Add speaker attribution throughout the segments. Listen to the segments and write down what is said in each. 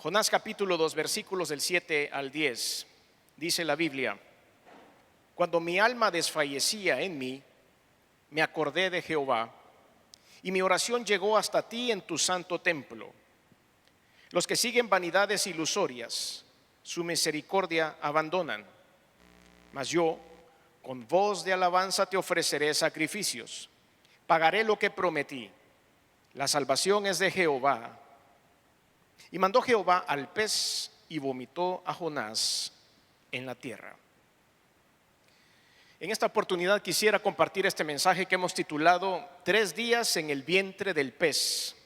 Speaker 1: Jonás capítulo 2 versículos del 7 al 10. Dice la Biblia: Cuando mi alma desfallecía en mí, me acordé de Jehová, y mi oración llegó hasta ti en tu santo templo. Los que siguen vanidades ilusorias, su misericordia abandonan. Mas yo, con voz de alabanza te ofreceré sacrificios. Pagaré lo que prometí. La salvación es de Jehová. Y mandó Jehová al pez y vomitó a Jonás en la tierra. En esta oportunidad quisiera compartir este mensaje que hemos titulado 3 días en el vientre del pez,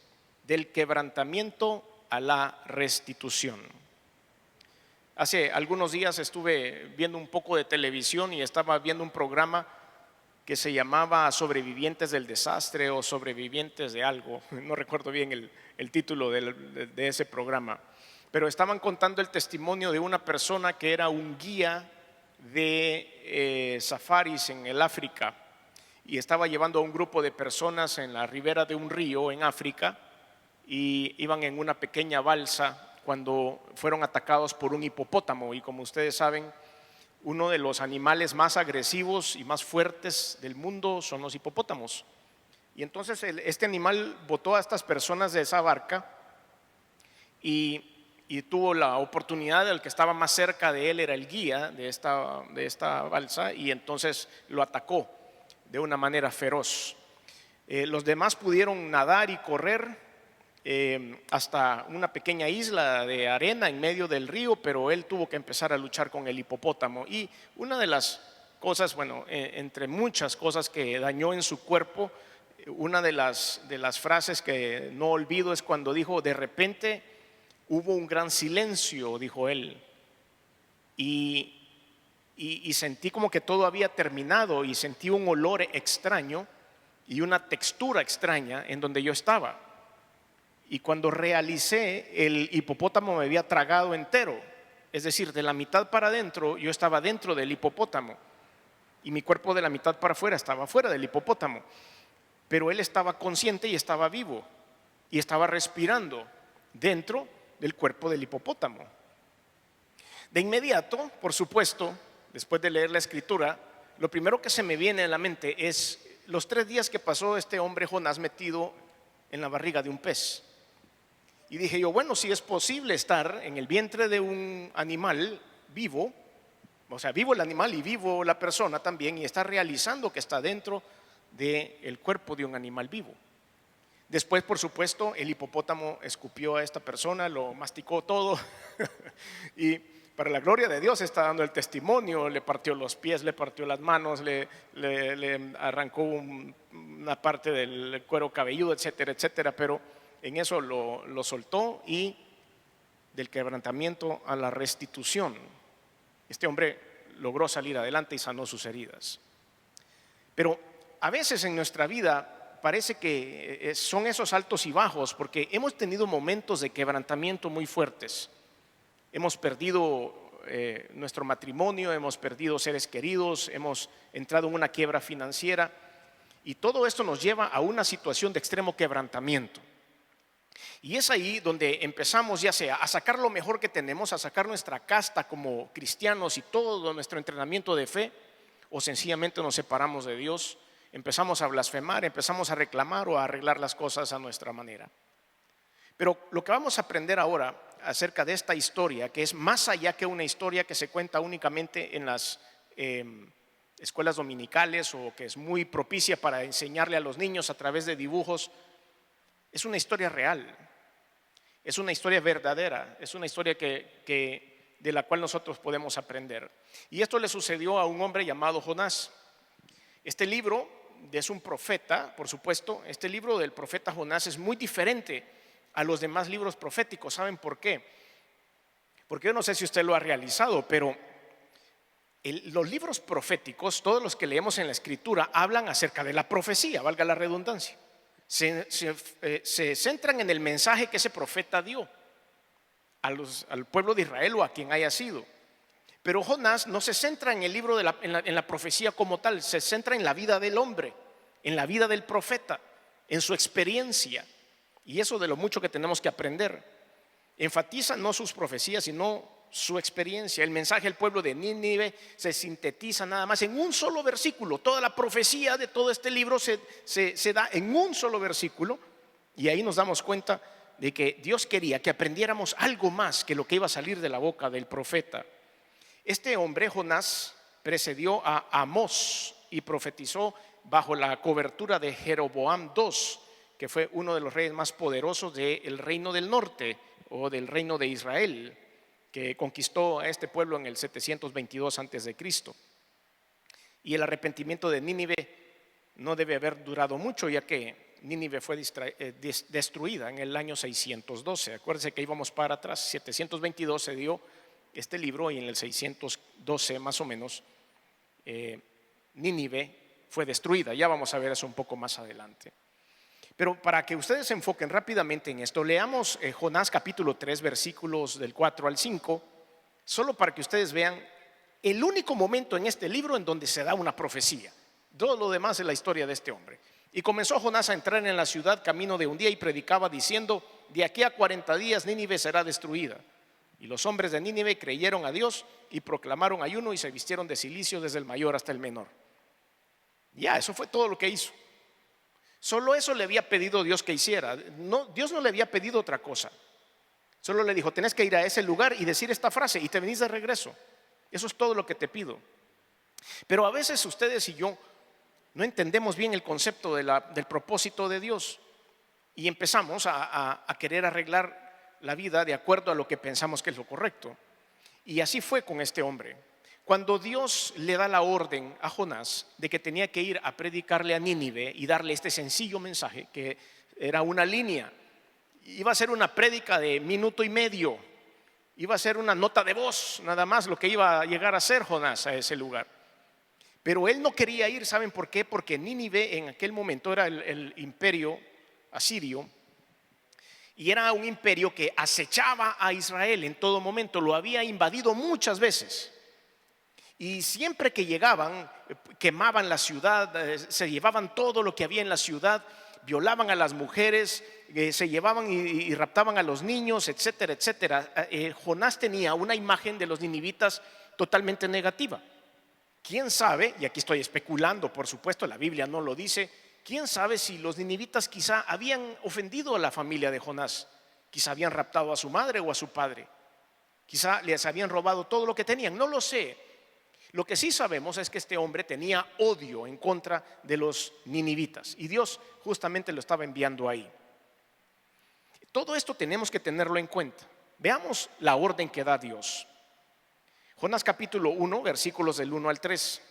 Speaker 1: del quebrantamiento a la restitución. Hace algunos días estuve viendo un poco de televisión y estaba viendo un programa que se llamaba Sobrevivientes del Desastre o Sobrevivientes de algo, no recuerdo bien el título de ese programa, pero estaban contando el testimonio de una persona que era un guía de safaris en el África y estaba llevando a un grupo de personas en la ribera de un río en África y iban en una pequeña balsa cuando fueron atacados por un hipopótamo. Y como ustedes saben, uno de los animales más agresivos y más fuertes del mundo son los hipopótamos. Y entonces este animal botó a estas personas de esa barca y tuvo la oportunidad. El que estaba más cerca de él era el guía de esta balsa, y entonces lo atacó de una manera feroz. Los demás pudieron nadar y correr hasta una pequeña isla de arena en medio del río, pero él tuvo que empezar a luchar con el hipopótamo. Y una de las cosas, entre muchas cosas que dañó en su cuerpo, una de las frases que no olvido es cuando dijo: de repente hubo un gran silencio, dijo él, y sentí como que todo había terminado, y sentí un olor extraño y una textura extraña en donde yo estaba. Y cuando realicé, el hipopótamo me había tragado entero, es decir, de la mitad para adentro yo estaba dentro del hipopótamo y mi cuerpo de la mitad para afuera estaba fuera del hipopótamo. Pero él estaba consciente y estaba vivo y estaba respirando dentro del cuerpo del hipopótamo. De inmediato, por supuesto, después de leer la escritura, lo primero que se me viene a la mente es los 3 días que pasó este hombre Jonás metido en la barriga de un pez. Y dije yo, bueno, si es posible estar en el vientre de un animal vivo, o sea, vivo el animal y vivo la persona también, y está realizando que está dentro del cuerpo de un animal vivo. Después, por supuesto, el hipopótamo escupió a esta persona, lo masticó todo y para la gloria de Dios está dando el testimonio. Le partió los pies, le partió las manos, le arrancó una parte del cuero cabelludo, etcétera, etcétera, pero en eso lo soltó. Y del quebrantamiento a la restitución, este hombre logró salir adelante y sanó sus heridas. Pero a veces en nuestra vida parece que son esos altos y bajos, porque hemos tenido momentos de quebrantamiento muy fuertes. Hemos perdido nuestro matrimonio, hemos perdido seres queridos, hemos entrado en una quiebra financiera, y todo esto nos lleva a una situación de extremo quebrantamiento. Y es ahí donde empezamos, ya sea a sacar lo mejor que tenemos, a sacar nuestra casta como cristianos y todo nuestro entrenamiento de fe, o sencillamente nos separamos de Dios, empezamos a blasfemar, empezamos a reclamar o a arreglar las cosas a nuestra manera. Pero lo que vamos a aprender ahora acerca de esta historia, que es más allá que una historia que se cuenta únicamente en las escuelas dominicales, o que es muy propicia para enseñarle a los niños a través de dibujos, es una historia real, es una historia verdadera, es una historia de la cual nosotros podemos aprender. Y esto le sucedió a un hombre llamado Jonás. Este libro es un profeta, por supuesto. Este libro del profeta Jonás es muy diferente a los demás libros proféticos. ¿Saben por qué? Porque yo no sé si usted lo ha realizado, pero los libros proféticos, todos los que leemos en la escritura, hablan acerca de la profecía, valga la redundancia. Se centran en el mensaje que ese profeta dio al pueblo de Israel o a quien haya sido. Pero Jonás no se centra en el libro en la profecía como tal, se centra en la vida del hombre, en la vida del profeta, en su experiencia. Y eso de lo mucho que tenemos que aprender. Enfatiza no sus profecías, sino su experiencia. El mensaje al pueblo de Nínive se sintetiza nada más en un solo versículo. Toda la profecía de todo este libro se da en un solo versículo. Y ahí nos damos cuenta de que Dios quería que aprendiéramos algo más que lo que iba a salir de la boca del profeta. Este hombre, Jonás, precedió a Amós y profetizó bajo la cobertura de Jeroboam II, que fue uno de los reyes más poderosos del reino del norte o del reino de Israel, que conquistó a este pueblo en el 722 a.C. Y el arrepentimiento de Nínive no debe haber durado mucho, ya que Nínive fue destruida en el año 612. Acuérdense que íbamos para atrás. 722 se dio este libro y en el 612 más o menos Nínive fue destruida. Ya vamos a ver eso un poco más adelante. Pero para que ustedes se enfoquen rápidamente en esto, leamos Jonás capítulo 3 versículos del 4 al 5, solo para que ustedes vean el único momento en este libro en donde se da una profecía. Todo lo demás es la historia de este hombre. Y comenzó Jonás a entrar en la ciudad camino de un día y predicaba diciendo: de aquí a 40 días Nínive será destruida. Y los hombres de Nínive creyeron a Dios y proclamaron ayuno y se vistieron de cilicio desde el mayor hasta el menor. Ya, eso fue todo lo que hizo. Solo eso le había pedido Dios que hiciera. No, Dios no le había pedido otra cosa. Solo le dijo: tenés que ir a ese lugar y decir esta frase y te venís de regreso. Eso es todo lo que te pido. Pero a veces ustedes y yo no entendemos bien el concepto del propósito de Dios y empezamos a querer arreglar la vida de acuerdo a lo que pensamos que es lo correcto. Y así fue con este hombre. Cuando Dios le da la orden a Jonás de que tenía que ir a predicarle a Nínive y darle este sencillo mensaje, que era una línea, iba a ser una prédica de minuto y medio, iba a ser una nota de voz, nada más lo que iba a llegar a ser Jonás a ese lugar. Pero él no quería ir. ¿Saben por qué? Porque Nínive en aquel momento era el imperio asirio y era un imperio que acechaba a Israel en todo momento, lo había invadido muchas veces. Y siempre que llegaban, quemaban la ciudad, se llevaban todo lo que había en la ciudad, violaban a las mujeres, se llevaban y raptaban a los niños, etcétera, etcétera. Jonás tenía una imagen de los ninivitas totalmente negativa. ¿Quién sabe? Y aquí estoy especulando, por supuesto, la Biblia no lo dice. ¿Quién sabe si los ninivitas quizá habían ofendido a la familia de Jonás? Quizá habían raptado a su madre o a su padre. Quizá les habían robado todo lo que tenían, no lo sé. Lo que sí sabemos es que este hombre tenía odio en contra de los ninivitas y Dios justamente lo estaba enviando ahí. Todo esto tenemos que tenerlo en cuenta. Veamos la orden que da Dios. Jonás capítulo 1, versículos del 1 al 3.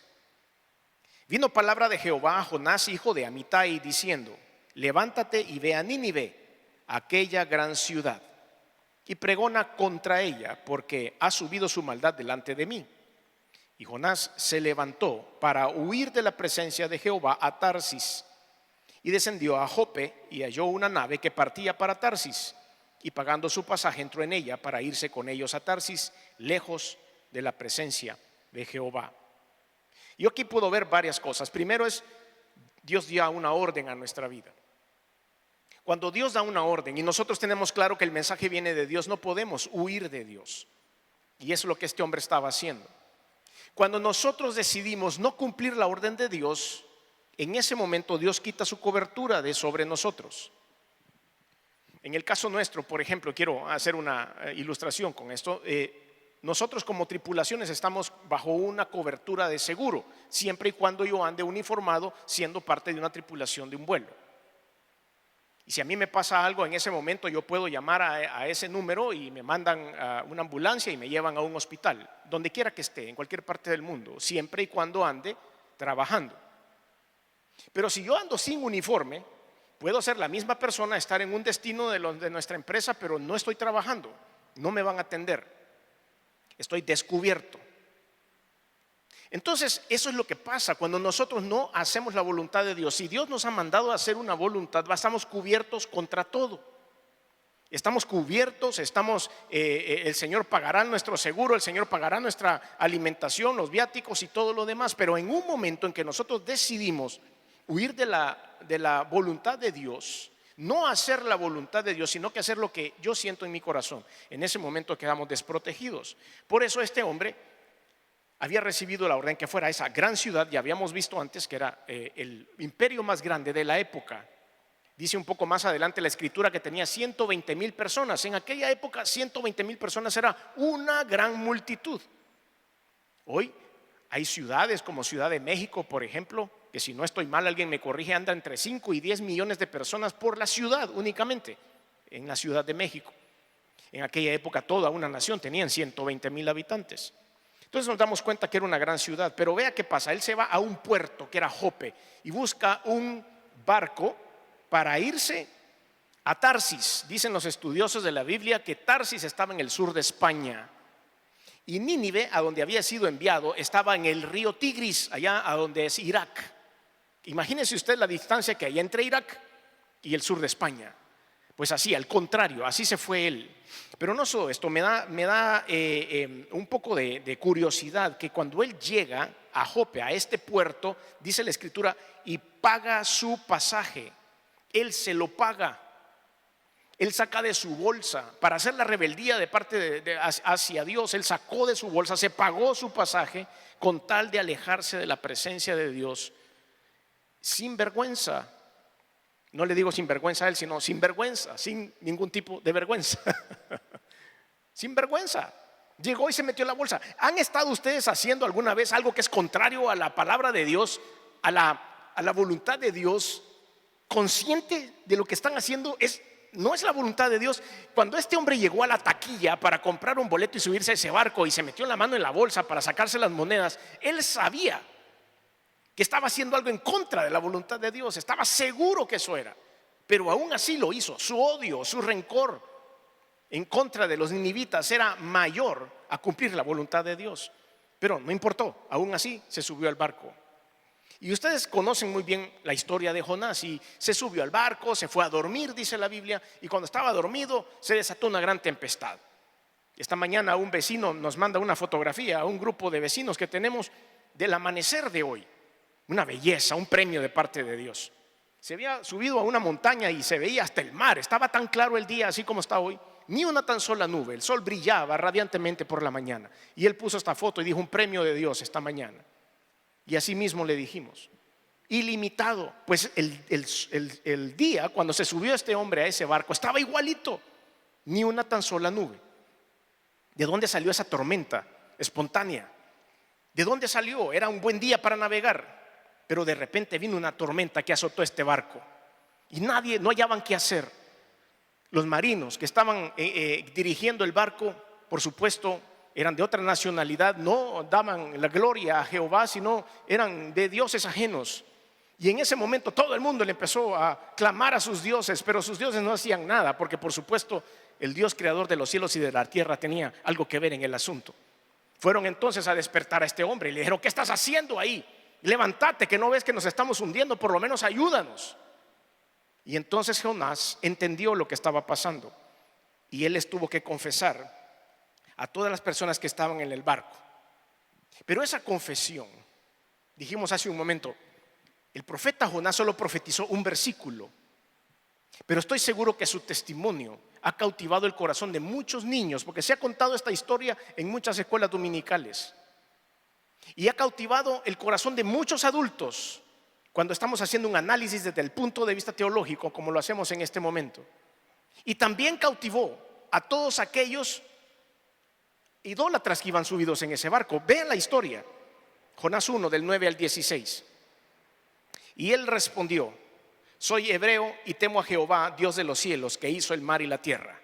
Speaker 1: Vino palabra de Jehová a Jonás, hijo de Amitai, diciendo: levántate y ve a Nínive, aquella gran ciudad, y pregona contra ella, porque ha subido su maldad delante de mí. Y Jonás se levantó para huir de la presencia de Jehová a Tarsis, y descendió a Jope y halló una nave que partía para Tarsis, y pagando su pasaje entró en ella para irse con ellos a Tarsis, lejos de la presencia de Jehová. Yo aquí puedo ver varias cosas. Primero es, Dios dio una orden a nuestra vida. Cuando Dios da una orden y nosotros tenemos claro que el mensaje viene de Dios, no podemos huir de Dios. Y eso es lo que este hombre estaba haciendo. Cuando nosotros decidimos no cumplir la orden de Dios, en ese momento Dios quita su cobertura de sobre nosotros. En el caso nuestro, por ejemplo, quiero hacer una ilustración con esto. Nosotros como tripulaciones estamos bajo una cobertura de seguro, siempre y cuando yo ande uniformado siendo parte de una tripulación de un vuelo. Y si a mí me pasa algo en ese momento, yo puedo llamar a ese número y me mandan a una ambulancia y me llevan a un hospital, donde quiera que esté, en cualquier parte del mundo, siempre y cuando ande trabajando. Pero si yo ando sin uniforme, puedo ser la misma persona, estar en un destino de nuestra empresa, pero no estoy trabajando, no me van a atender, estoy descubierto. Entonces, eso es lo que pasa cuando nosotros no hacemos la voluntad de Dios. Si Dios nos ha mandado a hacer una voluntad, estamos cubiertos contra todo. Estamos cubiertos, el Señor pagará nuestro seguro, el Señor pagará nuestra alimentación, los viáticos y todo lo demás. Pero en un momento en que nosotros decidimos huir de la voluntad de Dios, no hacer la voluntad de Dios, sino que hacer lo que yo siento en mi corazón. En ese momento quedamos desprotegidos. Por eso este hombre había recibido la orden que fuera a esa gran ciudad, ya habíamos visto antes que era el imperio más grande de la época. Dice un poco más adelante la escritura que tenía 120,000 personas. En aquella época 120,000 personas era una gran multitud. Hoy hay ciudades como Ciudad de México, por ejemplo, que si no estoy mal, alguien me corrige, anda entre 5 y 10 millones de personas por la ciudad únicamente, en la Ciudad de México. En aquella época toda una nación tenían 120,000 habitantes. Entonces nos damos cuenta que era una gran ciudad, pero vea qué pasa, él se va a un puerto que era Jope y busca un barco para irse a Tarsis. Dicen los estudiosos de la Biblia que Tarsis estaba en el sur de España y Nínive, a donde había sido enviado, estaba en el río Tigris, allá a donde es Irak. Imagínese usted la distancia que hay entre Irak y el sur de España. Pues así, al contrario, así se fue él. Pero no solo esto, me da un poco de curiosidad que cuando él llega a Jope, a este puerto, dice la escritura, y paga su pasaje. Él se lo paga. Él saca de su bolsa para hacer la rebeldía de parte hacia Dios. Él sacó de su bolsa, se pagó su pasaje con tal de alejarse de la presencia de Dios sin vergüenza. No le digo sin vergüenza a él, sino sin vergüenza, sin ningún tipo de vergüenza. Sin vergüenza. Llegó y se metió en la bolsa. ¿Han estado ustedes haciendo alguna vez algo que es contrario a la palabra de Dios, a la voluntad de Dios? Consciente de lo que están haciendo no es la voluntad de Dios. Cuando este hombre llegó a la taquilla para comprar un boleto y subirse a ese barco y se metió la mano en la bolsa para sacarse las monedas, él sabía que estaba haciendo algo en contra de la voluntad de Dios, estaba seguro que eso era, pero aún así lo hizo. Su odio, su rencor en contra de los ninivitas era mayor a cumplir la voluntad de Dios, pero no importó, aún así se subió al barco. Y ustedes conocen muy bien la historia de Jonás, y se subió al barco, se fue a dormir, dice la Biblia, y cuando estaba dormido se desató una gran tempestad. Esta mañana un vecino nos manda una fotografía a un grupo de vecinos que tenemos del amanecer de hoy. Una belleza, un premio de parte de Dios. Se había subido a una montaña y se veía hasta el mar. Estaba tan claro el día, así como está hoy, ni una tan sola nube. El sol brillaba radiantemente por la mañana. Y él puso esta foto y dijo: un premio de Dios esta mañana. Y así mismo le dijimos: ilimitado. Pues el día cuando se subió este hombre a ese barco estaba igualito, ni una tan sola nube. ¿De dónde salió esa tormenta espontánea? ¿De dónde salió? Era un buen día para navegar, pero de repente vino una tormenta que azotó este barco y no hallaban qué hacer. Los marinos que estaban dirigiendo el barco, por supuesto, eran de otra nacionalidad, no daban la gloria a Jehová, sino eran de dioses ajenos. Y en ese momento todo el mundo le empezó a clamar a sus dioses, pero sus dioses no hacían nada, porque por supuesto el Dios creador de los cielos y de la tierra tenía algo que ver en el asunto. Fueron entonces a despertar a este hombre y le dijeron: ¿qué estás haciendo ahí? Levántate, que no ves que nos estamos hundiendo, por lo menos ayúdanos. Y entonces Jonás entendió lo que estaba pasando y él les tuvo que confesar a todas las personas que estaban en el barco. Pero esa confesión, dijimos hace un momento, el profeta Jonás solo profetizó un versículo, pero estoy seguro que su testimonio ha cautivado el corazón de muchos niños, porque se ha contado esta historia en muchas escuelas dominicales, y ha cautivado el corazón de muchos adultos cuando estamos haciendo un análisis desde el punto de vista teológico, como lo hacemos en este momento. Y también cautivó a todos aquellos idólatras que iban subidos en ese barco. Vean la historia, Jonás 1 del 9 al 16. Y él respondió: soy hebreo y temo a Jehová, Dios de los cielos, que hizo el mar y la tierra.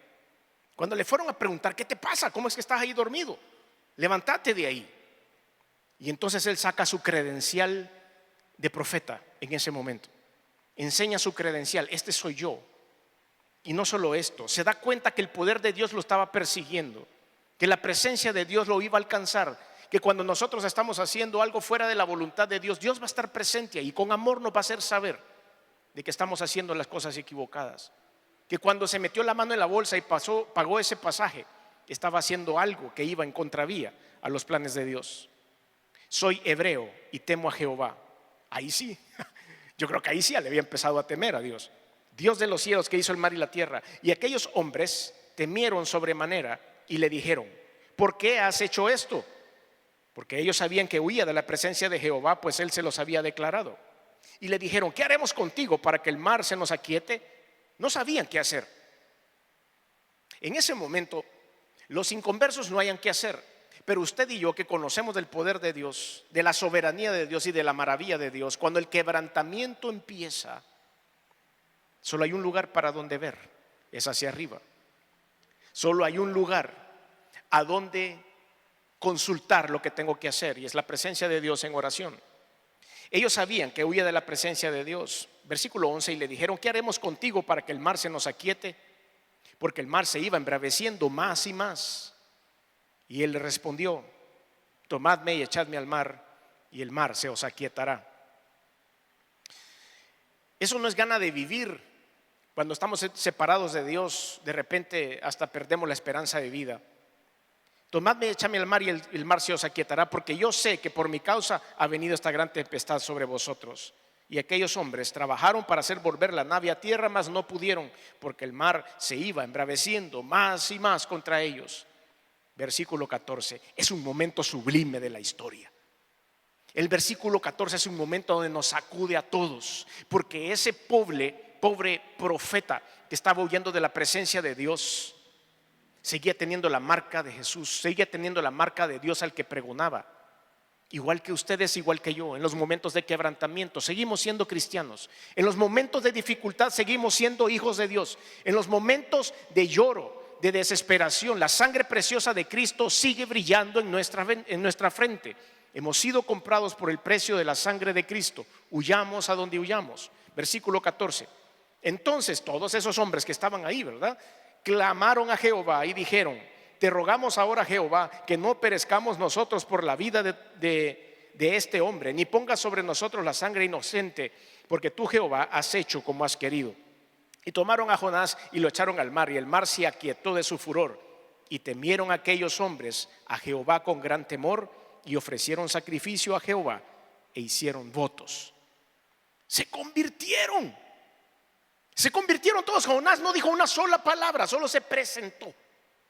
Speaker 1: Cuando le fueron a preguntar: ¿qué te pasa? ¿Cómo es que estás ahí dormido? Levántate de ahí. Y entonces él saca su credencial de profeta en ese momento. Enseña su credencial: este soy yo. Y no solo esto, se da cuenta que el poder de Dios lo estaba persiguiendo, que la presencia de Dios lo iba a alcanzar, que cuando nosotros estamos haciendo algo fuera de la voluntad de Dios, Dios va a estar presente y con amor nos va a hacer saber de que estamos haciendo las cosas equivocadas. Que cuando se metió la mano en la bolsa y pagó ese pasaje, estaba haciendo algo que iba en contravía a los planes de Dios. Soy hebreo y temo a Jehová. Ahí sí, yo creo que ahí sí le había empezado a temer a Dios. Dios de los cielos que hizo el mar y la tierra. Y aquellos hombres temieron sobremanera y le dijeron: ¿por qué has hecho esto? Porque ellos sabían que huía de la presencia de Jehová, pues él se los había declarado. Y le dijeron: ¿qué haremos contigo para que el mar se nos aquiete? No sabían qué hacer. En ese momento los inconversos no hayan qué hacer, pero usted y yo, que conocemos del poder de Dios, de la soberanía de Dios y de la maravilla de Dios, cuando el quebrantamiento empieza, solo hay un lugar para donde ver, es hacia arriba. Solo hay un lugar a donde consultar lo que tengo que hacer, y es la presencia de Dios en oración. Ellos sabían que huía de la presencia de Dios. Versículo 11: y le dijeron: ¿qué haremos contigo para que el mar se nos aquiete? Porque el mar se iba embraveciendo más y más. Y él le respondió: tomadme y echadme al mar, y el mar se os aquietará. Eso no es gana de vivir. Cuando estamos separados de Dios, de repente hasta perdemos la esperanza de vida. Tomadme y echadme al mar, y el mar se os aquietará, porque yo sé que por mi causa ha venido esta gran tempestad sobre vosotros. Y aquellos hombres trabajaron para hacer volver la nave a tierra, mas no pudieron, porque el mar se iba embraveciendo más y más contra ellos. Versículo 14, es un momento sublime de la historia. El versículo 14 es un momento donde nos sacude a todos, porque ese pobre profeta que estaba huyendo de la presencia de Dios seguía teniendo la marca de Jesús, seguía teniendo la marca de Dios al que pregonaba. Igual que ustedes, igual que yo, en los momentos de quebrantamiento seguimos siendo cristianos. En los momentos de dificultad seguimos siendo hijos de Dios. En los momentos de lloro, de desesperación, la sangre preciosa de Cristo sigue brillando en nuestra frente. Hemos sido comprados por el precio de la sangre de Cristo. Huyamos a donde huyamos. Versículo 14. Entonces todos esos hombres que estaban ahí, ¿verdad?, clamaron a Jehová y dijeron: te rogamos ahora, Jehová, que no perezcamos nosotros por la vida de este hombre, ni pongas sobre nosotros la sangre inocente, porque tú, Jehová, has hecho como has querido. Y tomaron a Jonás y lo echaron al mar, y el mar se aquietó de su furor. Y temieron aquellos hombres a Jehová con gran temor, y ofrecieron sacrificio a Jehová e hicieron votos. Se convirtieron todos. Jonás no dijo una sola palabra, solo se presentó,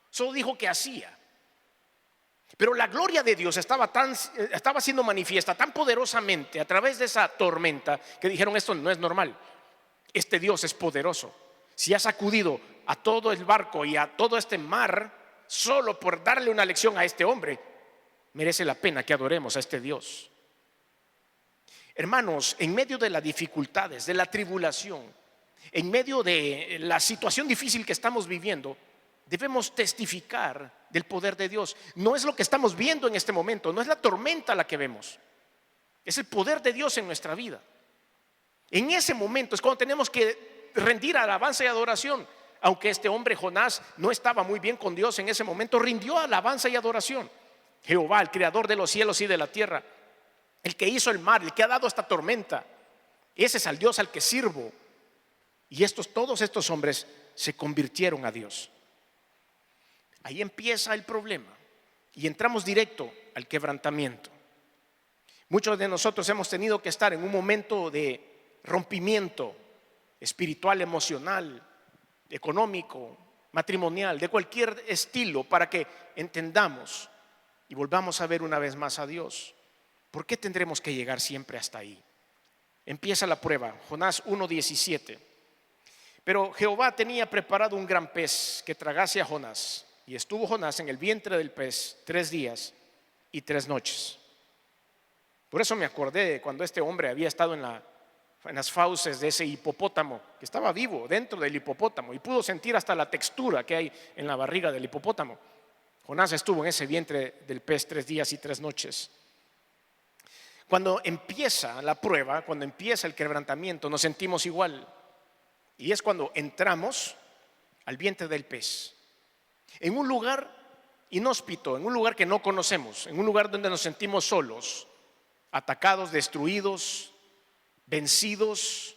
Speaker 1: solo dijo que hacía. Pero la gloria de Dios estaba siendo manifiesta tan poderosamente a través de esa tormenta, que dijeron: esto no es normal, este Dios es poderoso. Si ha sacudido a todo el barco y a todo este mar solo por darle una lección a este hombre, merece la pena que adoremos a este Dios. Hermanos, en medio de las dificultades, de la tribulación, en medio de la situación difícil que estamos viviendo, debemos testificar del poder de Dios. No es lo que estamos viendo en este momento, no es la tormenta la que vemos, es el poder de Dios en nuestra vida. En ese momento es cuando tenemos que rendir alabanza y adoración. Aunque este hombre Jonás no estaba muy bien con Dios en ese momento, rindió alabanza y adoración. Jehová, el creador de los cielos y de la tierra, el que hizo el mar, el que ha dado esta tormenta, ese es al Dios al que sirvo. Y todos estos hombres se convirtieron a Dios. Ahí empieza el problema y entramos directo al quebrantamiento. Muchos de nosotros hemos tenido que estar en un momento de rompimiento espiritual, emocional, económico, matrimonial, de cualquier estilo, para que entendamos y volvamos a ver una vez más a Dios. ¿Por qué tendremos que llegar siempre hasta ahí? Empieza la prueba. Jonás 1:17. Pero Jehová tenía preparado un gran pez que tragase a Jonás, y estuvo Jonás en el vientre del pez 3 días y 3 noches. Por eso me acordé de cuando este hombre había estado en las fauces de ese hipopótamo, que estaba vivo dentro del hipopótamo y pudo sentir hasta la textura que hay en la barriga del hipopótamo. Jonás estuvo en ese vientre del pez 3 días y 3 noches. Cuando empieza la prueba, cuando empieza el quebrantamiento, nos sentimos igual. Y es cuando entramos al vientre del pez, en un lugar inhóspito, en un lugar que no conocemos, en un lugar donde nos sentimos solos, atacados, destruidos, vencidos,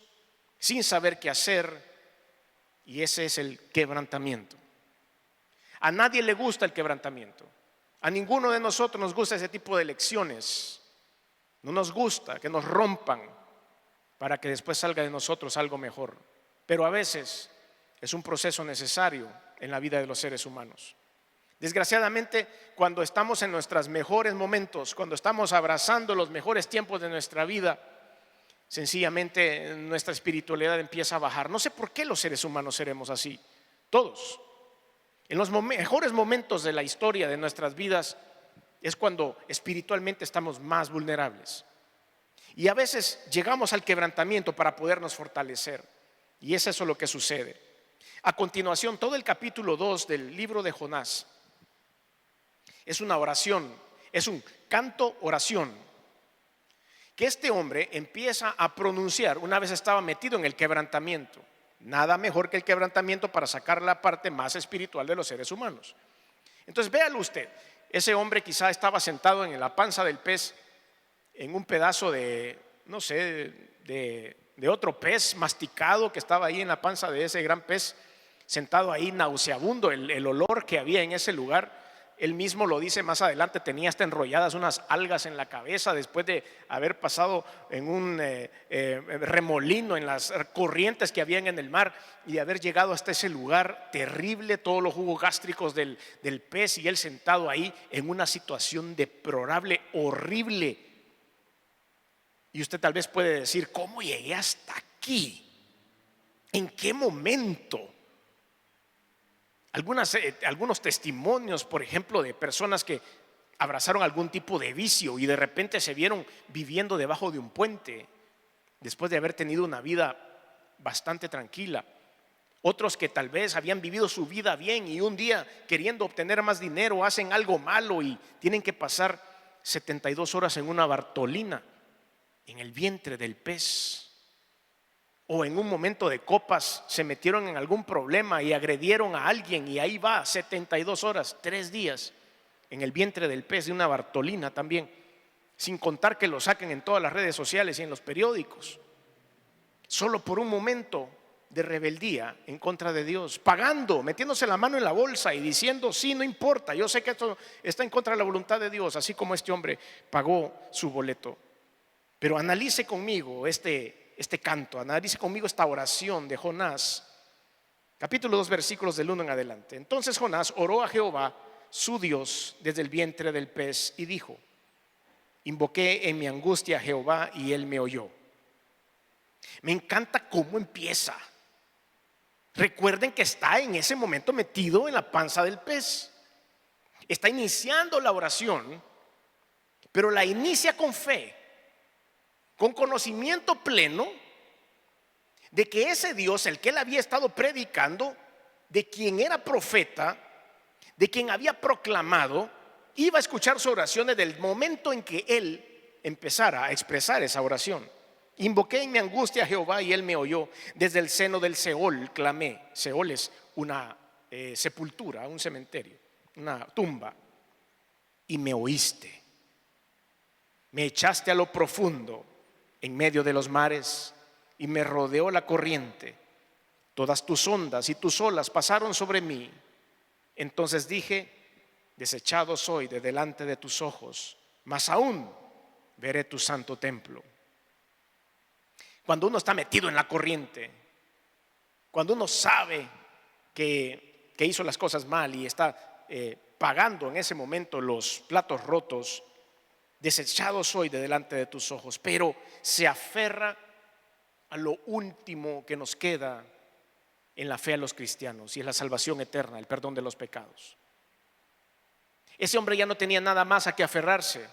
Speaker 1: sin saber qué hacer. Y ese es el quebrantamiento. A nadie le gusta el quebrantamiento. A ninguno de nosotros nos gusta ese tipo de lecciones. No nos gusta que nos rompan para que después salga de nosotros algo mejor. pero a veces es un proceso necesario en la vida de los seres humanos. Desgraciadamente, cuando estamos en nuestros mejores momentos, cuando estamos abrazando los mejores tiempos de nuestra vida, sencillamente nuestra espiritualidad empieza a bajar. No sé por qué los seres humanos seremos así, todos. En los mejores momentos de la historia de nuestras vidas es cuando espiritualmente estamos más vulnerables. Y a veces llegamos al quebrantamiento para podernos fortalecer. Y es eso lo que sucede. A continuación, todo el capítulo 2 del libro de Jonás es una oración, es un canto oración que este hombre empieza a pronunciar una vez estaba metido en el quebrantamiento. Nada mejor que el quebrantamiento para sacar la parte más espiritual de los seres humanos. Entonces véalo usted, ese hombre quizá estaba sentado en la panza del pez, en un pedazo de, no sé, de otro pez masticado que estaba ahí en la panza de ese gran pez, sentado ahí nauseabundo, el olor que había en ese lugar. Él mismo lo dice más adelante, tenía hasta enrolladas unas algas en la cabeza después de haber pasado en un remolino en las corrientes que habían en el mar y de haber llegado hasta ese lugar terrible, todos los jugos gástricos del pez, y él sentado ahí en una situación deplorable, horrible. Y usted tal vez puede decir, ¿cómo llegué hasta aquí? ¿En qué momento? Algunos testimonios, por ejemplo, de personas que abrazaron algún tipo de vicio y de repente se vieron viviendo debajo de un puente después de haber tenido una vida bastante tranquila. Otros que tal vez habían vivido su vida bien y un día, queriendo obtener más dinero, hacen algo malo y tienen que pasar 72 horas en una Bartolina, en el vientre del pez. O en un momento de copas se metieron en algún problema y agredieron a alguien, y ahí va 72 horas, 3 días en el vientre del pez de una Bartolina también, sin contar que lo saquen en todas las redes sociales y en los periódicos, solo por un momento de rebeldía en contra de Dios, pagando, metiéndose la mano en la bolsa y diciendo, sí, no importa, yo sé que esto está en contra de la voluntad de Dios, así como este hombre pagó su boleto. Pero analice conmigo este canto, analice conmigo esta oración de Jonás, capítulo 2, versículos del 1 en adelante. Entonces Jonás oró a Jehová, su Dios, desde el vientre del pez y dijo: invoqué en mi angustia a Jehová y él me oyó. Me encanta cómo empieza. Recuerden que está en ese momento metido en la panza del pez. Está iniciando la oración, pero la inicia con fe, con conocimiento pleno de que ese Dios, el que él había estado predicando, de quien era profeta, de quien había proclamado, iba a escuchar su oración desde el momento en que él empezara a expresar esa oración. Invoqué en mi angustia a Jehová y él me oyó. Desde el seno del Seol clamé. Seol es una sepultura, un cementerio, una tumba. Y me oíste. Me echaste a lo profundo, en medio de los mares, y me rodeó la corriente. Todas tus ondas y tus olas pasaron sobre mí. Entonces dije: desechado soy de delante de tus ojos, mas aún veré tu santo templo. Cuando uno está metido en la corriente, cuando uno sabe que hizo las cosas mal y está pagando en ese momento los platos rotos, desechado soy de delante de tus ojos, pero se aferra a lo último que nos queda en la fe a los cristianos, y es la salvación eterna, el perdón de los pecados. Ese hombre ya no tenía nada más a que aferrarse.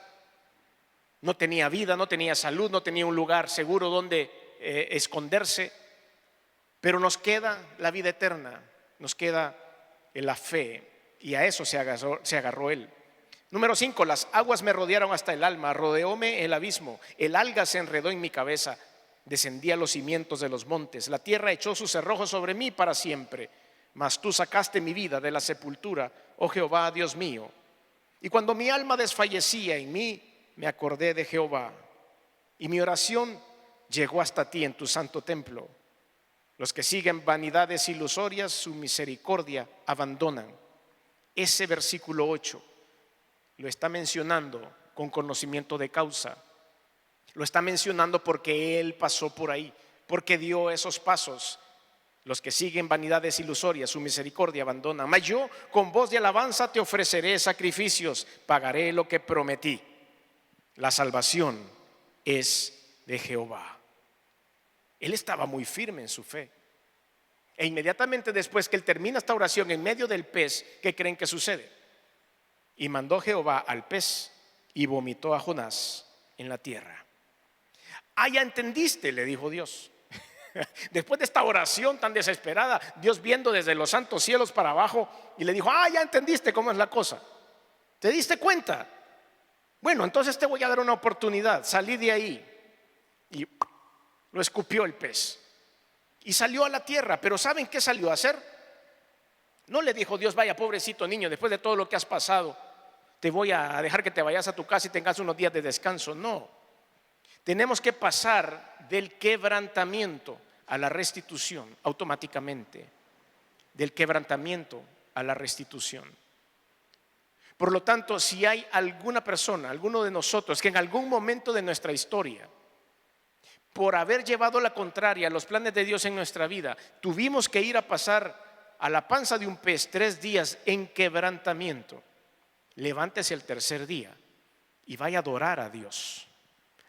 Speaker 1: No tenía vida, no tenía salud, no tenía un lugar seguro donde esconderse, pero nos queda la vida eterna, nos queda la fe, y a eso se agarró él. Número 5, las aguas me rodearon hasta el alma, rodeóme el abismo, el alga se enredó en mi cabeza, descendí a los cimientos de los montes, la tierra echó sus cerrojos sobre mí para siempre, mas tú sacaste mi vida de la sepultura, oh Jehová, Dios mío. Y cuando mi alma desfallecía en mí, me acordé de Jehová, y mi oración llegó hasta ti en tu santo templo. Los que siguen vanidades ilusorias, su misericordia abandonan. Ese versículo 8 lo está mencionando con conocimiento de causa. Lo está mencionando porque él pasó por ahí, porque dio esos pasos Los que siguen vanidades ilusorias, su misericordia abandonan. Mas yo con voz de alabanza te ofreceré sacrificios, pagaré lo que prometí. La salvación es de Jehová. Él estaba muy firme en su fe. E inmediatamente después que él termina esta oración en medio del pez, ¿qué creen que sucede? Y mandó Jehová al pez y vomitó a Jonás en la tierra. Ah, ya entendiste, le dijo Dios. Después de esta oración tan desesperada, Dios viendo desde los santos cielos para abajo y le dijo: ah, ya entendiste cómo es la cosa. ¿Te diste cuenta? Bueno, entonces te voy a dar una oportunidad. Salí de ahí. Y lo escupió el pez y salió a la tierra. Pero ¿saben qué salió a hacer? No le dijo Dios: vaya, pobrecito niño, después de todo lo que has pasado, te voy a dejar que te vayas a tu casa y tengas unos días de descanso. No, tenemos que pasar del quebrantamiento a la restitución automáticamente. Del quebrantamiento a la restitución. Por lo tanto, si hay alguna persona, alguno de nosotros, que en algún momento de nuestra historia, por haber llevado la contraria a los planes de Dios en nuestra vida, tuvimos que ir a pasar a la panza de un pez 3 días en quebrantamiento, levántese el tercer día y vaya a adorar a Dios.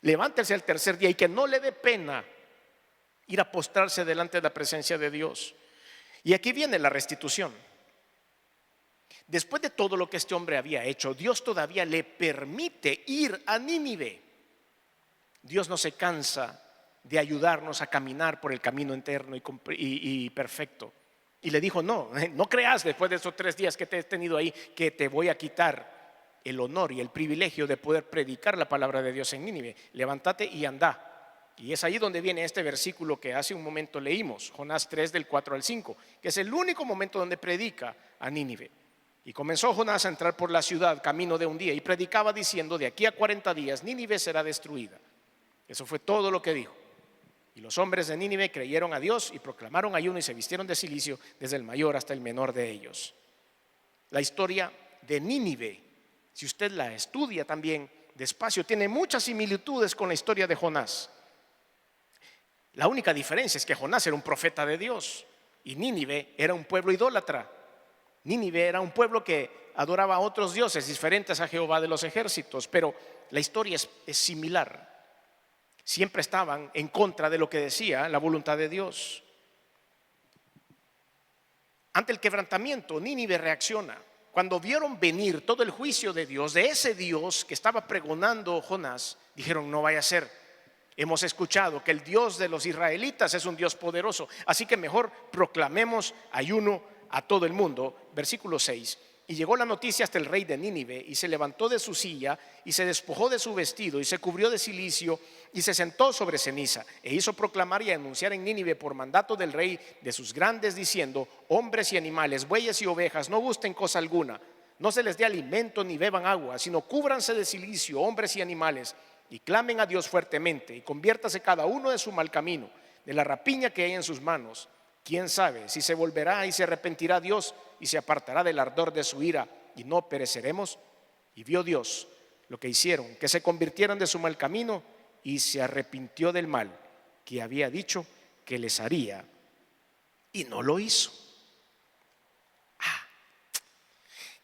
Speaker 1: Levántese el tercer día y que no le dé pena ir a postrarse delante de la presencia de Dios. Y aquí viene la restitución. Después de todo lo que este hombre había hecho, Dios todavía le permite ir a Nínive. Dios no se cansa de ayudarnos a caminar por el camino eterno y perfecto. Y le dijo: no creas después de esos 3 días que te he tenido ahí que te voy a quitar el honor y el privilegio de poder predicar la palabra de Dios en Nínive. Levántate y anda. Y es ahí donde viene este versículo que hace un momento leímos, Jonás 3 del 4 al 5, que es el único momento donde predica a Nínive. Y comenzó Jonás a entrar por la ciudad camino de un día y predicaba diciendo: de aquí a 40 días Nínive será destruida. Eso fue todo lo que dijo. Y los hombres de Nínive creyeron a Dios y proclamaron ayuno y se vistieron de cilicio, desde el mayor hasta el menor de ellos. La historia de Nínive, si usted la estudia también despacio, tiene muchas similitudes con la historia de Jonás. La única diferencia es que Jonás era un profeta de Dios y Nínive era un pueblo idólatra. Nínive era un pueblo que adoraba a otros dioses diferentes a Jehová de los ejércitos, pero la historia es similar. Siempre estaban en contra de lo que decía la voluntad de Dios. Ante el quebrantamiento, Nínive reacciona. Cuando vieron venir todo el juicio de Dios, de ese Dios que estaba pregonando Jonás, dijeron: no vaya a ser. Hemos escuchado que el Dios de los israelitas es un Dios poderoso, así que mejor proclamemos ayuno a todo el mundo. Versículo 6. Y llegó la noticia hasta el rey de Nínive, y se levantó de su silla, y se despojó de su vestido, y se cubrió de cilicio, y se sentó sobre ceniza, e hizo proclamar y anunciar en Nínive por mandato del rey de sus grandes, diciendo: hombres y animales, bueyes y ovejas, no gusten cosa alguna, no se les dé alimento ni beban agua, sino cúbranse de cilicio, hombres y animales, y clamen a Dios fuertemente, y conviértase cada uno de su mal camino, de la rapiña que hay en sus manos. ¿Quién sabe si se volverá y se arrepentirá Dios y se apartará del ardor de su ira y no pereceremos? Y vio Dios lo que hicieron, que se convirtieron de su mal camino, y se arrepintió del mal que había dicho que les haría, y no lo hizo.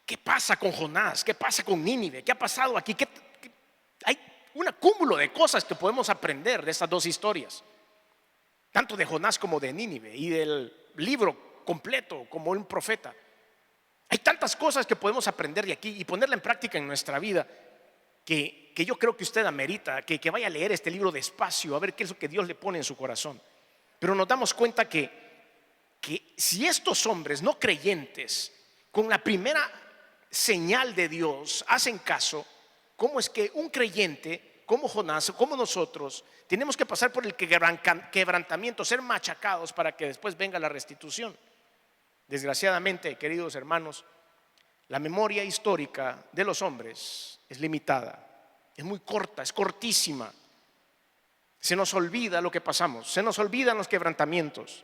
Speaker 1: ¿Qué pasa con Jonás? ¿Qué pasa con Nínive? ¿Qué ha pasado aquí? Hay un cúmulo de cosas que podemos aprender de estas dos historias, tanto de Jonás como de Nínive, y del libro completo como un profeta. Hay tantas cosas que podemos aprender de aquí y ponerla en práctica en nuestra vida, que yo creo que usted amerita que vaya a leer este libro despacio, a ver qué es lo que Dios le pone en su corazón. Pero nos damos cuenta que si estos hombres no creyentes, con la primera señal de Dios, hacen caso, ¿cómo es que un creyente como Jonás, como nosotros, tenemos que pasar por el quebrantamiento, ser machacados para que después venga la restitución? Desgraciadamente, queridos hermanos, la memoria histórica de los hombres es limitada, es muy corta, es cortísima. Se nos olvida lo que pasamos, se nos olvidan los quebrantamientos,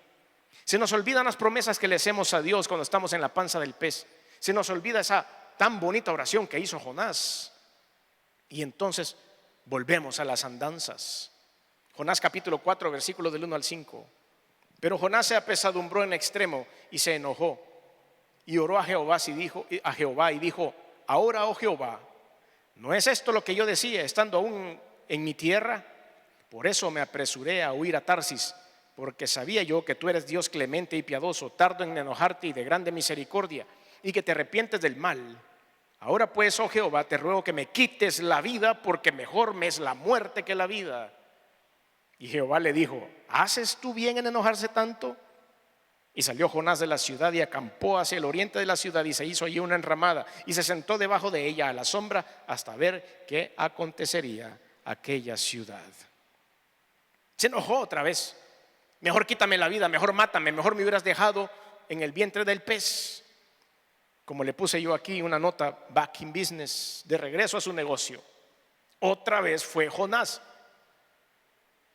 Speaker 1: se nos olvidan las promesas que le hacemos a Dios cuando estamos en la panza del pez, se nos olvida esa tan bonita oración que hizo Jonás, y entonces volvemos a las andanzas. Jonás capítulo 4, versículos del 1 al 5. Pero Jonás se apesadumbró en extremo y se enojó y oró a Jehová y dijo: ahora, oh Jehová, ¿no es esto lo que yo decía estando aún en mi tierra? Por eso me apresuré a huir a Tarsis, porque sabía yo que tú eres Dios clemente y piadoso, tardo en enojarte y de grande misericordia, y que te arrepientes del mal. Ahora pues, oh Jehová, te ruego que me quites la vida, porque mejor me es la muerte que la vida. Y Jehová le dijo: ¿haces tú bien en enojarse tanto? Y salió Jonás de la ciudad y acampó hacia el oriente de la ciudad, y se hizo allí una enramada y se sentó debajo de ella a la sombra hasta ver qué acontecería a aquella ciudad. Se enojó otra vez. Mejor quítame la vida, mejor mátame, mejor me hubieras dejado en el vientre del pez. Como le puse yo aquí una nota, back in business, de regreso a su negocio. Otra vez fue Jonás.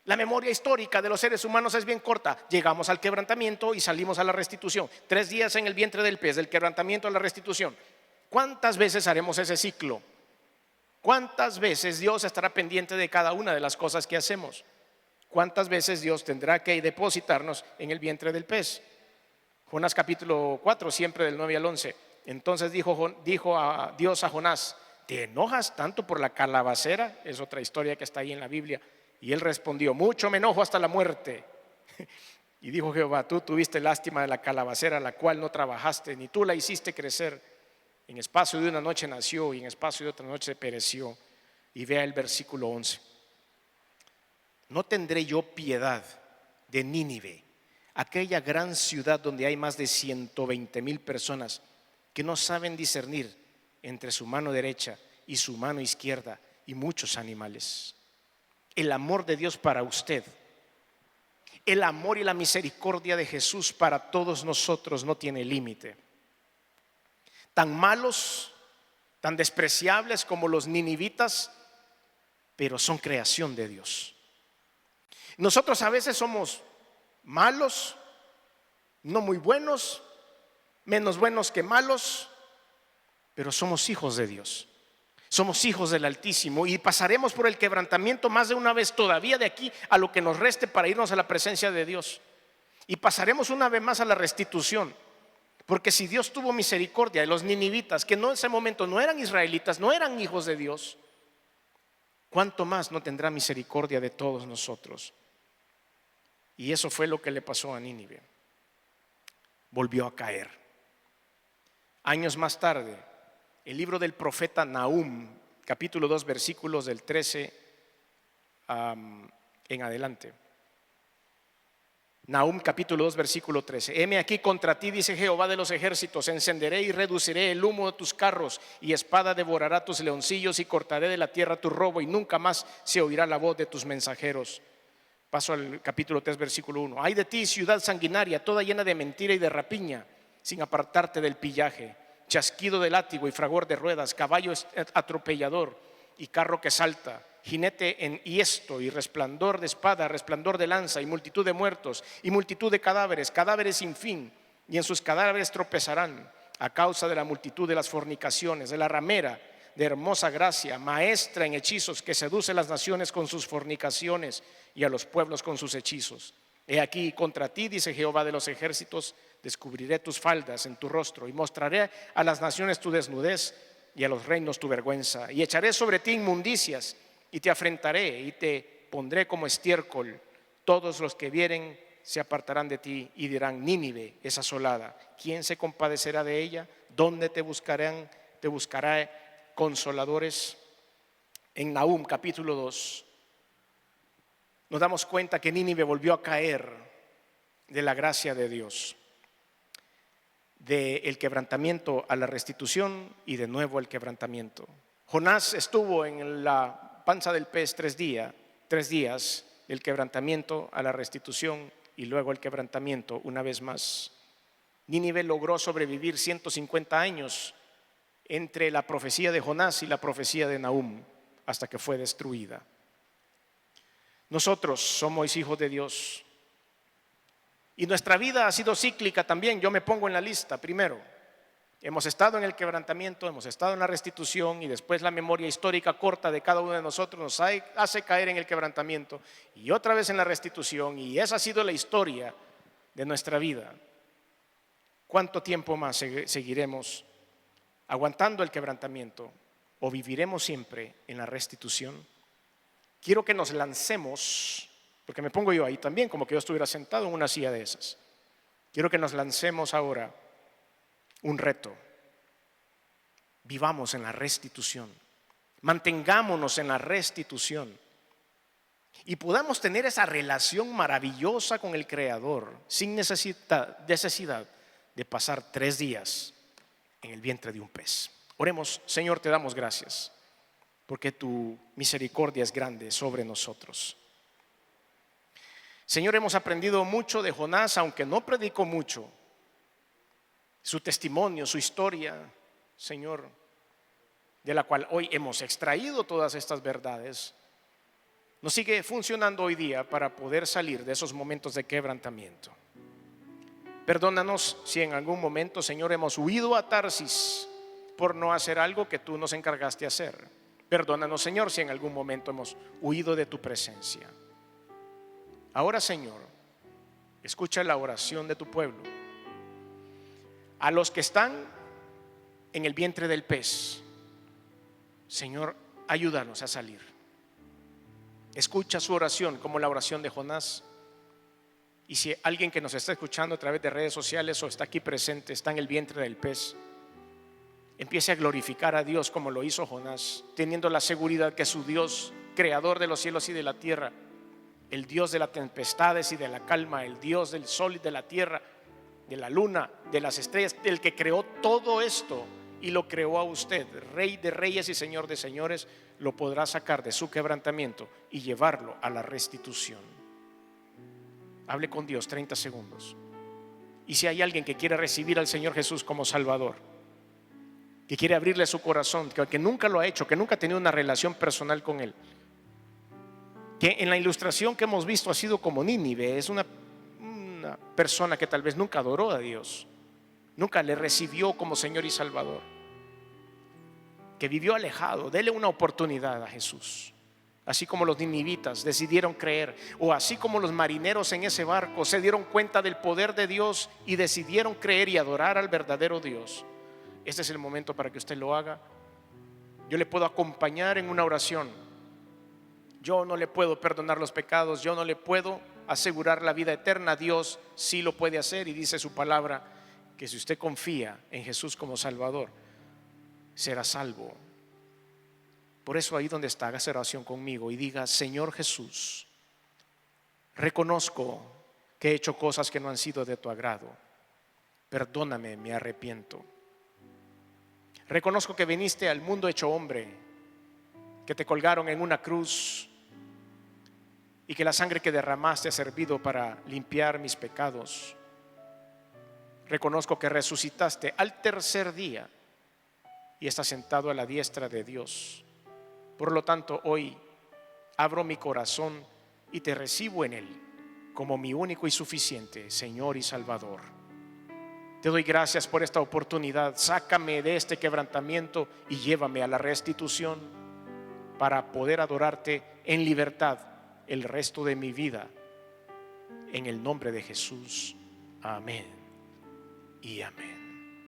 Speaker 1: La memoria histórica de los seres humanos es bien corta. Llegamos al quebrantamiento y salimos a la restitución. 3 días en el vientre del pez, del quebrantamiento a la restitución. ¿Cuántas veces haremos ese ciclo? ¿Cuántas veces Dios estará pendiente de cada una de las cosas que hacemos? ¿Cuántas veces Dios tendrá que depositarnos en el vientre del pez? Jonás capítulo 4, siempre del 9 al 11. Entonces dijo a Dios a Jonás: ¿te enojas tanto por la calabacera? Es otra historia que está ahí en la Biblia. Y él respondió: mucho me enojo hasta la muerte. Y dijo Jehová: tú tuviste lástima de la calabacera, la cual no trabajaste, ni tú la hiciste crecer. En espacio de una noche nació y en espacio de otra noche pereció. Y vea el versículo 11. ¿No tendré yo piedad de Nínive, aquella gran ciudad donde hay más de 120,000 personas que no saben discernir entre su mano derecha y su mano izquierda, y muchos animales? El amor de Dios para usted, el amor y la misericordia de Jesús para todos nosotros no tiene límite. Tan malos, tan despreciables como los ninivitas, pero son creación de Dios. Nosotros a veces somos malos, no muy buenos, menos buenos que malos, pero somos hijos de Dios. Somos hijos del Altísimo y pasaremos por el quebrantamiento más de una vez todavía de aquí a lo que nos reste para irnos a la presencia de Dios. Y pasaremos una vez más a la restitución. Porque si Dios tuvo misericordia de los ninivitas, que en ese momento no eran israelitas, no eran hijos de Dios, ¿cuánto más no tendrá misericordia de todos nosotros? Y eso fue lo que le pasó a Nínive. Volvió a caer. Años más tarde, el libro del profeta Nahum, capítulo 2, versículos del 13 en adelante. Nahum capítulo 2, versículo 13. Heme aquí contra ti, dice Jehová de los ejércitos, encenderé y reduciré el humo de tus carros, y espada devorará tus leoncillos, y cortaré de la tierra tu robo, y nunca más se oirá la voz de tus mensajeros. Paso al capítulo 3, versículo 1. Ay de ti, ciudad sanguinaria, toda llena de mentira y de rapiña, sin apartarte del pillaje, chasquido de látigo y fragor de ruedas, caballo atropellador y carro que salta, jinete enhiesto y resplandor de espada, resplandor de lanza, y multitud de muertos y multitud de cadáveres, cadáveres sin fin, y en sus cadáveres tropezarán a causa de la multitud de las fornicaciones, de la ramera de hermosa gracia, maestra en hechizos, que seduce a las naciones con sus fornicaciones y a los pueblos con sus hechizos. He aquí contra ti, dice Jehová de los ejércitos, descubriré tus faldas en tu rostro, y mostraré a las naciones tu desnudez y a los reinos tu vergüenza, y echaré sobre ti inmundicias, y te afrentaré y te pondré como estiércol. Todos los que vieren se apartarán de ti y dirán: Nínive es asolada. ¿Quién se compadecerá de ella? ¿Dónde te buscarán? Te buscará consoladores. En Nahum capítulo 2 nos damos cuenta que Nínive volvió a caer de la gracia de Dios, del quebrantamiento a la restitución y de nuevo el quebrantamiento. Jonás estuvo en la panza del pez 3 días, el quebrantamiento a la restitución y luego el quebrantamiento una vez más. Nínive logró sobrevivir 150 años entre la profecía de Jonás y la profecía de Nahum, hasta que fue destruida. Nosotros somos hijos de Dios y nuestra vida ha sido cíclica también. Yo me pongo en la lista primero. Hemos estado en el quebrantamiento, hemos estado en la restitución, y después la memoria histórica corta de cada uno de nosotros nos hace caer en el quebrantamiento y otra vez en la restitución, y esa ha sido la historia de nuestra vida, ¿cuánto tiempo más seguiremos aguantando el quebrantamiento o viviremos siempre en la restitución? Quiero que nos lancemos, porque me pongo yo ahí también como que yo estuviera sentado en una silla de esas. Quiero que nos lancemos ahora un reto. Vivamos en la restitución, mantengámonos en la restitución y podamos tener esa relación maravillosa con el Creador sin necesidad de pasar 3 días en el vientre de un pez. Oremos. Señor, te damos gracias porque tu misericordia es grande sobre nosotros. Señor, hemos aprendido mucho de Jonás, aunque no predicó mucho. Su testimonio, su historia, Señor, de la cual hoy hemos extraído todas estas verdades, nos sigue funcionando hoy día para poder salir de esos momentos de quebrantamiento. Perdónanos si en algún momento, Señor, hemos huido a Tarsis por no hacer algo que tú nos encargaste hacer. Perdónanos, Señor, si en algún momento hemos huido de tu presencia. Ahora, Señor, escucha la oración de tu pueblo. A los que están en el vientre del pez, Señor, ayúdanos a salir. Escucha su oración como la oración de Jonás. Y si alguien que nos está escuchando a través de redes sociales o está aquí presente, está en el vientre del pez, empiece a glorificar a Dios como lo hizo Jonás, teniendo la seguridad que su Dios, creador de los cielos y de la tierra, el Dios de las tempestades y de la calma, el Dios del sol y de la tierra, de la luna, de las estrellas, el que creó todo esto y lo creó a usted, Rey de reyes y Señor de señores, lo podrá sacar de su quebrantamiento y llevarlo a la restitución. Hable con Dios 30 segundos. Y si hay alguien que quiere recibir al Señor Jesús como Salvador, que quiere abrirle su corazón, que nunca lo ha hecho, que nunca ha tenido una relación personal con Él, que en la ilustración que hemos visto ha sido como Nínive, es una persona que tal vez nunca adoró a Dios, nunca le recibió como Señor y Salvador, que vivió alejado. Dele una oportunidad a Jesús, así como los ninivitas decidieron creer, o así como los marineros en ese barco se dieron cuenta del poder de Dios y decidieron creer y adorar al verdadero Dios. Este es el momento para que usted lo haga. Yo le puedo acompañar en una oración. Yo no le puedo perdonar los pecados, yo no le puedo asegurar la vida eterna. Dios sí lo puede hacer, y dice su palabra que si usted confía en Jesús como Salvador, será salvo. Por eso ahí donde está, haga esa oración conmigo y diga: Señor Jesús, reconozco que he hecho cosas que no han sido de tu agrado. Perdóname, me arrepiento. Reconozco que viniste al mundo hecho hombre, que te colgaron en una cruz y que la sangre que derramaste ha servido para limpiar mis pecados. Reconozco que resucitaste al tercer día y estás sentado a la diestra de Dios. Por lo tanto, hoy abro mi corazón y te recibo en él como mi único y suficiente Señor y Salvador. Te doy gracias por esta oportunidad. Sácame de este quebrantamiento y llévame a la restitución para poder adorarte en libertad el resto de mi vida. En el nombre de Jesús. Amén y amén.